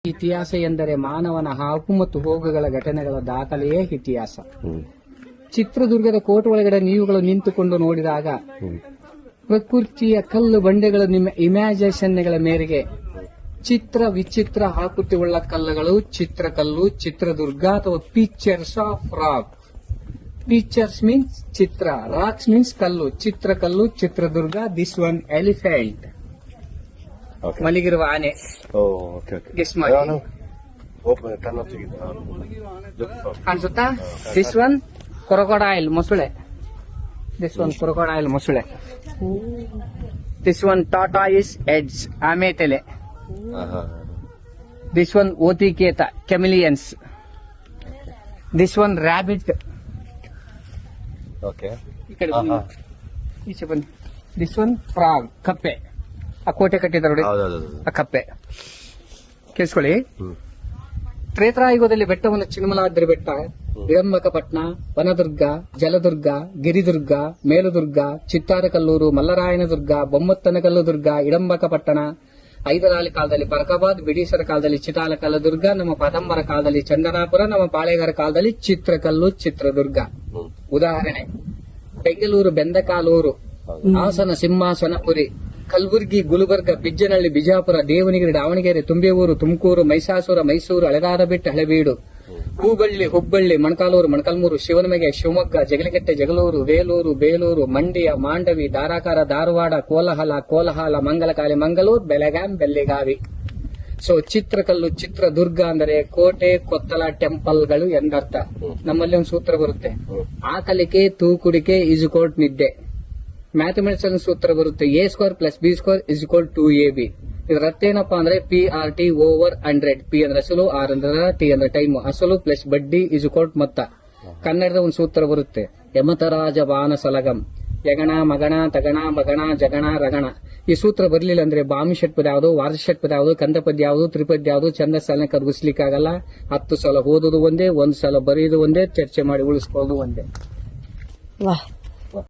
ಇತಿಹಾಸ ಎಂದರೆ ಮಾನವನ ಹಾಕು ಮತ್ತು ಹೋಗುಗಳ ಘಟನೆಗಳ ದಾಖಲೆಯೇ ಇತಿಹಾಸ. ಚಿತ್ರದುರ್ಗದ ಕೋಟೆ ಒಳಗಡೆ ನೀವುಗಳು ನಿಂತುಕೊಂಡು ನೋಡಿದಾಗ ಪ್ರಕೃತಿಯ ಕಲ್ಲು ಬಂಡೆಗಳು ನಿಮ್ಮ ಇಮ್ಯಾಜಿನೇಷನ್ಗಳ ಮೇರೆಗೆ ಚಿತ್ರ ವಿಚಿತ್ರ ಆಕೃತಿಯುಳ್ಳ ಕಲ್ಲುಗಳು ಚಿತ್ರಕಲ್ಲು ಚಿತ್ರದುರ್ಗ ಅಥವಾ pictures of rock. Pictures means ಚಿತ್ರ, ರಾಕ್ಸ್ ಮೀನ್ಸ್ ಕಲ್ಲು. Chitrakallu Chitradurga. This one elephant, ಮಲಗಿರುವ ಆನೆ. ಗೆಸ್ ಮಾಡಿ ಕಾಣಿಸುತ್ತಾ? ದಿಸ್ ಒನ್ ಕ್ರೊಕೊಡೈಲ್, ಮೊಸಳೆ. ದಿಸ್ ಒನ್ ಕ್ರೊಕೊಡೈಲ್, ಮೊಸಳೆ. ದಿಸ್ ಒನ್ ಟಾಟಾಯಿಸ್ ಎಡ್ಸ್, ಆಮೆ ತಲೆ. ದಿಸ್ ಒನ್ ಓತಿಕೇತ, ಕೆಮಿಲಿಯನ್ಸ್. This one rabbit. ಈ ಕಡೆ ಬನ್ನಿ, ಈಚೆ ಬನ್ನಿ. ದಿಸ್ ಒನ್ ಫ್ರಾಗ್, ಕಪ್ಪೆ. ಆ ಕೋಟೆ ಕಟ್ಟಿದ್ದಾರೆ ನೋಡಿ, ಆ ಕಪ್ಪೆ. ಕೇಳಿಸ್ಕೊಳ್ಳಿ. ತ್ರೇತಾಯುಗದಲ್ಲಿ ಬೆಟ್ಟವನ್ನು ಚಿನ್ಮಲಾದ್ರಿ ಬೆಟ್ಟ, ವಿಳಂಬಕಪಟ್ನ, ವನದುರ್ಗ, ಜಲದುರ್ಗ, ಗಿರಿದುರ್ಗ, ಮೇಲುದುರ್ಗ, ಚಿತ್ತಾರಕಲ್ಲೂರು, ಮಲ್ಲರಾಯನದುರ್ಗ, ಬೊಮ್ಮತ್ತನಕಲ್ಲು ದುರ್ಗ, ಇಡಂಬಕಪಟ್ಟಣ, ಹೈದರಾಲಿ ಕಾಲದಲ್ಲಿ ಫರಕಾಬಾದ್, ಬ್ರಿಟಿಷರ ಕಾಲದಲ್ಲಿ ಚಿತಾಲಕಲ್ಲು ದುರ್ಗ, ನಮ್ಮ ಪದಂಬರ ಕಾಲದಲ್ಲಿ ಚಂದನಾಪುರ, ನಮ್ಮ ಪಾಳೆಗಾರ ಕಾಲದಲ್ಲಿ ಚಿತ್ರಕಲ್ಲು ಚಿತ್ರದುರ್ಗ. ಉದಾಹರಣೆ: ಬೆಂಗಳೂರು ಬೆಂದಕಾಲೂರು, ಹಾಸನ ಸಿಂಹಾಸನಪುರಿ, ಕಲಬುರಗಿ ಗುಲ್ಬರ್ಗ, ಬಿಜ್ಜನಹಳ್ಳಿ ಬಿಜಾಪುರ, ದೇವನಗಿರಿ ದಾವಣಗೆರೆ, ತುಂಬೇವೂರು ತುಮಕೂರು, ಮೈಸಾಸುರ ಮೈಸೂರು, ಹಳೆದಾರಬೆಟ್ಟ ಹಳೆಬೀಡು, ಹೂಬಳ್ಳಿ ಹುಬ್ಬಳ್ಳಿ, ಮೊಣಕಾಲೂರು ಮೊಣಕಾಲ್ಮೂರು, ಶಿವನಮೆಗೆ ಶಿವಮೊಗ್ಗ, ಜಗಳಗೆಟ್ಟೆ ಜಗಳೂರು, ವೇಲೂರು ಬೇಲೂರು, ಮಂಡ್ಯ ಮಾಂಡವಿ, ಧಾರಾಕಾರ ಧಾರವಾಡ, ಕೋಲಾಹಲ, ಮಂಗಲಕಾಲಿ ಮಂಗಳೂರು, ಬೆಳಗಾಂ ಬೆಳ್ಳಿಗಾವಿ. ಸೊ ಚಿತ್ರಕಲ್ಲು ಚಿತ್ರದುರ್ಗ ಅಂದರೆ ಕೋಟೆ ಕೊತ್ತಲ ಟೆಂಪಲ್ಗಳು ಎಂದರ್ಥ. ನಮ್ಮಲ್ಲಿ ಒಂದು ಸೂತ್ರ ಬರುತ್ತೆ, ಆಕಲಿಕೆ ತೂಕುಡಿಕೆ ಇಜುಕೋಟ್ ನಿದ್ದೆ. ಮ್ಯಾಥಮೆಟಿಕ್ಸ್ ಸೂತ್ರ ಬರುತ್ತೆ, A² + B² = 2AB. ಇದರ ಅರ್ಥ ಏನಪ್ಪಾ ಅಂದ್ರೆ PRT ಓವರ್ 100. P ಅಂದ್ರೆ ಅಸಲು, R ಅಂದ್ರೆ T ಅಂದ್ರೆ ಟೈಮ್. ಅಸಲು ಪ್ಲಸ್ ಬಡ್ಡಿ = ಮೊತ್ತ. ಕನ್ನಡದ ಒಂದು ಸೂತ್ರ ಬರುತ್ತೆ, ಯಮತರಾಜ ಬಾನ ಸಲಗಂ, ಯಗಣ ಮಗಣ ತಗಣ ಮಗಣ ಜಗಣ ರಗಣ. ಈ ಸೂತ್ರ ಬರ್ಲಿಲ್ಲ ಅಂದ್ರೆ ಭಾಮಿ ಷಟ್ಪದ ಯಾವುದು, ವಾರ್ಷ ಷಟ್ಪದ ಯಾವುದು, ಕಂದಪದ್ಯ ಯಾವುದು, ತ್ರಿಪದ್ಯ ಯಾವುದು, ಛಂದಸ್ಸನ್ನ ಕರಗಿಸ್ಲಿಕ್ಕಾಗಲ್ಲ. 10 ಸಲ ಓದೋದು ಒಂದೇ, 1 ಸಲ ಬರೆಯೋದು ಒಂದೇ, ಚರ್ಚೆ ಮಾಡಿ ಉಳಿಸ್ಕೊಳ್ಳೋದು ಒಂದೇ. ವಾಹ್.